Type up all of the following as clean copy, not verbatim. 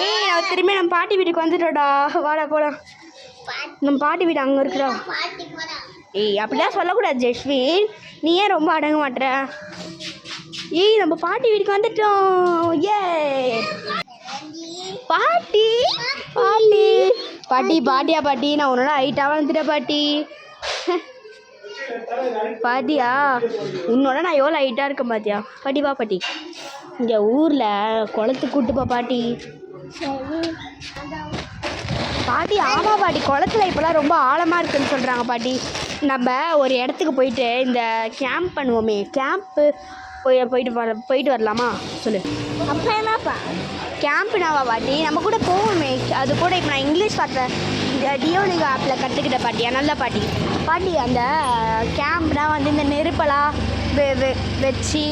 ஏய் திரும்பி நம்ம பாட்டி வீட்டுக்கு வந்துட்டோடா. வாடா போலாம். நம்ம பாட்டி வீடு அங்கே இருக்குடா. ஏய் அப்படிலாம் சொல்லக்கூடாது ஜெஸ்வின். நீ ஏன் ரொம்ப அடங்க மாட்டுற? ஏய் நம்ம பாட்டி வீட்டுக்கு வந்துட்டோம். ஏ பாட்டி பாட்டி பாட்டி பாட்டியா பாட்டி, நான் உன்னோட ஹைட்டாக வந்துட்டேன் பாட்டி. பாட்டியா உன்னோட நான் எவ்வளோ ஹைட்டாக இருக்கேன் பாத்தியா? பாட்டி வா பாட்டி. இங்கே ஊரில் குளத்துக்கு கூட்டுப்பா பாட்டி. பாட்டி ஆமாம் பாட்டி, குளத்துல இப்போலாம் ரொம்ப ஆழமாக இருக்குதுன்னு சொல்கிறாங்க பாட்டி. நம்ம ஒரு இடத்துக்கு போயிட்டு இந்த கேம்ப் பண்ணுவோமே, கேம்ப்பு போயிட்டு வரலாமா சொல்லு. அப்போ என்னப்பா கேம்ப்னாவா பாட்டி? நம்ம கூட போவோமே. அது கூட இப்போ நான் இங்கிலீஷ் வார்த்தை டியோலிங்கோ ஆப்பில் கற்றுக்கிட்ட பாட்டியா. நல்ல பாட்டி. பாட்டி அந்த கேம்ப்னா வந்து இந்த நெருப்பெல்லாம் வச்சு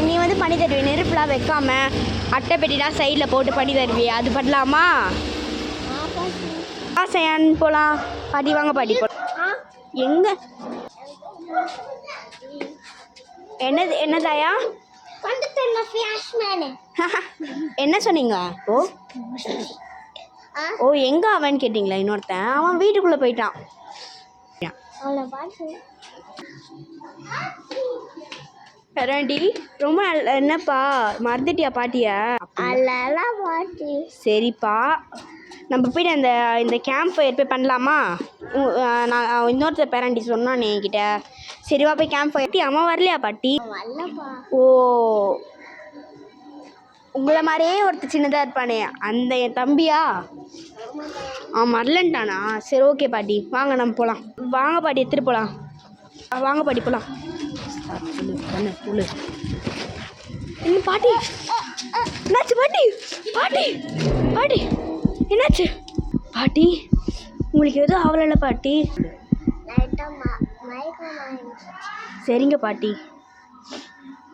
நீ வந்து பண்ணி தருவிய. நெருப்புலாம் வைக்காம அட்டை பெட்டிலாம் சைடில் போட்டு பண்ணி தருவிய. அது பண்ணலாமா? ஆசையான்னு போகலாம் பாட்டி. வாங்க பாட்டி போகலாம். எங்கே என்னதாயா? என்ன சொன்னீங்க? ஓ எங்கே அவன் கேட்டிங்களா? இன்னொருத்தன் அவன் வீட்டுக்குள்ளே போயிட்டான். ரெண்டி ரொம்ப என்னப்பா மறந்துட்டியா பாட்டியா? சரிப்பா, நம்ம போய்ட்டு இந்த கேம்ப் ஃபயர் போய் பண்ணலாமா? நான் இன்னொருத்தர் பேரண்டி சொன்னானே என்கிட்ட. சரிவா போய் கேம்ப் ஃபயர். அம்மா வரலையா பாட்டி? ஓ உங்களை மாதிரியே ஒருத்தர் சின்னதாக இருப்பானே அந்த என் தம்பியா? வரலன்ட்டானா? சரி ஓகே பாட்டி, வாங்க நம்ம போகலாம். வாங்க பாட்டி எடுத்துகிட்டு போகலாம். வாங்க பாட்டி போகலாம். என்ன பாட்டி என்னாச்சு பாட்டி? பாட்டி பாட்டி என்னாச்சு பாட்டி? உங்களுக்கு எதுவும் ஆகலைல்ல பாட்டி? சரிங்க பாட்டி,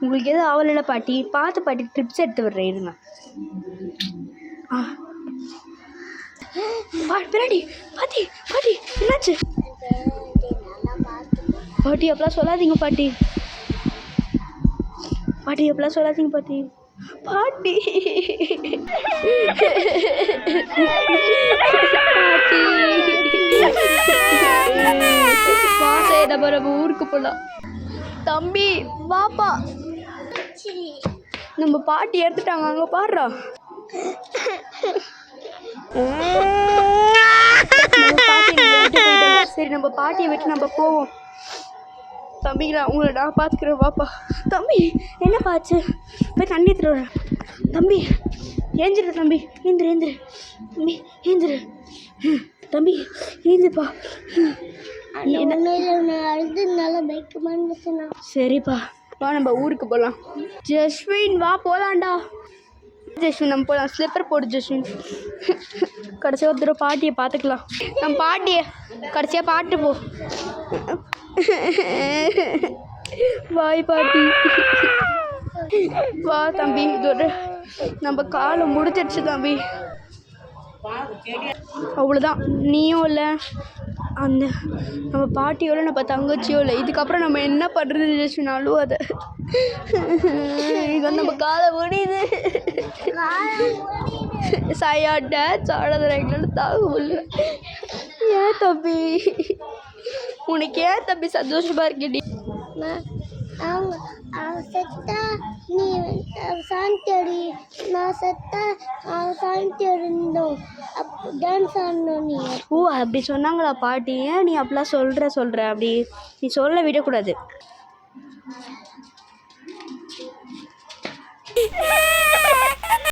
உங்களுக்கு எதுவும் ஆகலைல்ல பாட்டி? பார்த்து பாட்டி, ட்ரிப்ஸ் எடுத்து விடுறேன் இருங்க. பின்னாடி பாட்டி பாட்டி என்னாச்சு பாட்டி? அப்பெல்லாம் சொல்லாதீங்க பாட்டி. பாட்டி அப்பெல்லாம் சொல்லாதீங்க பாட்டி. பாட்டி பாட்டி ஊருக்கு போலாம். தம்பி வாப்பா. நம்ம பாட்டி எடுத்துட்டாங்க, அங்கே பாடுறா. சரி நம்ம பாட்டியை விட்டு நம்ம போவோம். தம்பிங்களா உங்களை நான் பார்த்துக்கிறேன். வாப்பா. தம்பி என்ன பாச்சு? போய் தண்ணி எடுத்துட்டு வரேன். தம்பி ஏந்திரு. தம்பி ஏந்திரு ஏந்திரு. தம்பி ஏந்திரு. தம்பி ஏந்திருப்பா. சரிப்பா வா நம்ம ஊருக்கு போகலாம். ஜஸ்வின் வா போகலாண்டா. ஜஸ்வின் நம்ம போகலாம். ஸ்லிப்பர் போடு ஜஸ்வின். கடைசியாக ஒரு தடவை பாட்டியை பார்த்துக்கலாம். நம்ம பாட்டியை கடைசியாக பாட்டு போ. வாய் பாட்டி. வா தம்பி, இதோட நம்ம காலம் முடிச்சிடுச்சு தம்பி. அவ்வளோதான். நீயும் இல்லை, அந்த நம்ம பாட்டியோ இல்லை, நம்ம தங்கச்சியோ இல்லை. இதுக்கப்புறம் நம்ம என்ன பண்ணுறது ஜஸ்வினாலும் அதை இது நம்ம காலம் முடியுது. சாயாட்ட சாடாத எங்களால் தாங்க முடியல. ஏன் தம்பி? உனக்கு ஏன் தம்பி சந்தோஷமா இருக்கடி? செத்தா நீ சாந்தி, நான் செத்தா சாந்தி இருந்தோம். டான்ஸ் ஆடணும் நீ. ஓ அப்படி சொன்னாங்களா பாட்டி? ஏன் நீ அப்படிலாம் சொல்கிற அப்படி நீ சொல்ல விடக்கூடாது.